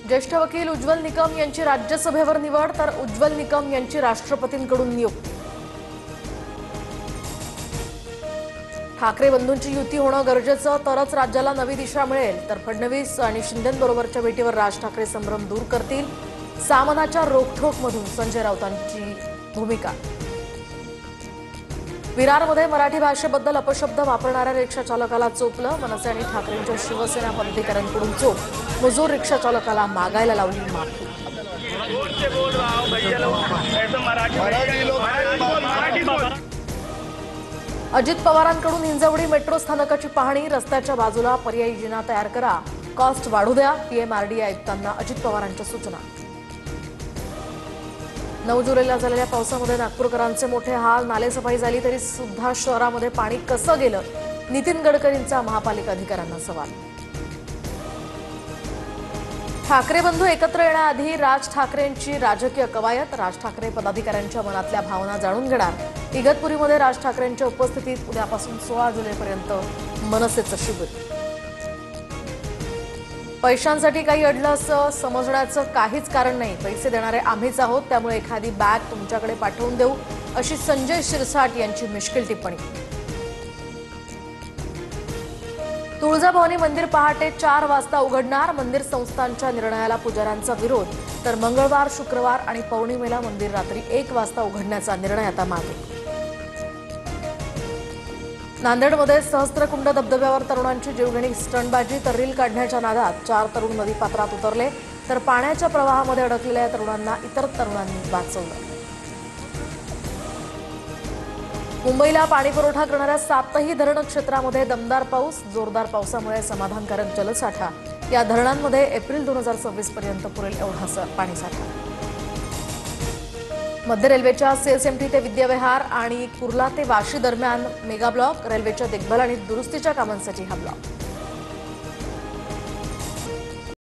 ज्येष्ठ वकील उज्ज्वल निकम यांची राज्यसभेवर निवड तर उज्ज्वल निकम यांची राष्ट्रपतींकडून नियुक्ती। ठाकरे बंधूंची युती होणं गरजेचं तरच राज्याला नवी दिशा मिळेल तर फडणवीस आणि शिंदेंबरोबरच्या भेटीवर राज ठाकरे संभ्रम दूर करतील। सामनाच्या रोखठोकमधून संजय राऊतांची भूमिका। विरारमध्ये मराठी भाषेबद्दल अपशब्द वापरणाऱ्या रिक्षा चालकाला चोपलं। मनसे आणि ठाकरेंच्या शिवसेना पदाधिकाऱ्यांकडून चोप। मजूर रिक्षा चालकाला मागायला लावली माफी। अजित पवारांकडून हिंजवडी मेट्रो स्थानकाची पाहणी। रस्त्याच्या बाजूला पर्यायी जिना तयार करा, कॉस्ट वाढू द्या। पीएमआरडीए आयुक्तांना अजित पवारांच्या सूचना। 9 जुलैला झालेल्या पावसामध्ये नागपूरकरांचे मोठे हाल। नालेसफाई झाली तरी सुद्धा शहरामध्ये पाणी कसं गेलं, नितीन गडकरींचा महापालिका अधिकाऱ्यांना सवाल। ठाकरे बंधू एकत्र येण्याआधी राज ठाकरेंची राजकीय कवायत। राज ठाकरे पदाधिकाऱ्यांच्या मनातल्या भावना जाणून घेणार। इगतपुरीमध्ये राज ठाकरेंच्या उपस्थितीत उद्यापासून 16 जुलैपर्यंत मनसेचं शिबिर। पैशांसाठी काही अडलं असं समजण्याचं काहीच कारण नाही। पैसे देणारे आम्हीच आहोत, त्यामुळे एखादी बॅग तुमच्याकडे पाठवून देऊ, अशी संजय शिरसाट यांची मिश्किल टिप्पणी। तुळजाभवानी मंदिर पहाटे 4 वाजता उघडणार। मंदिर संस्थांच्या निर्णयाला पुजाऱ्यांचा विरोध तर मंगळवार, शुक्रवार आणि पौर्णिमेला मंदिर रात्री 1 वाजता उघडण्याचा निर्णय आता मागे। नांदेडमध्ये सहस्त्रकुंड धबधब्यावर तरुणांची जीवघेणी स्टंटबाजी तर रील काढण्याच्या नादात 4 तरुण नदीपात्रात उतरले तर पाण्याच्या प्रवाहामध्ये अडकलेल्या तरुणांना इतर तरुणांनी वाचवलं। मुंबईला पाणी पुरवठा करणाऱ्या 7ही धरण क्षेत्रामध्ये दमदार पाऊस। जोरदार पावसामुळे समाधानकारक जलसाठा। या धरणांमध्ये एप्रिल 2026 पर्यंत पुरेल एवढा पाणीसाठा। मध्य रेल्वेच्या सीएसएमटी ते विद्याविहार आणि कुर्ला ते वाशी दरम्यान मेगा ब्लॉक। रेल्वेच्या देखभाल आणि दुरुस्तीच्या कामांसाठी हा ब्लॉक।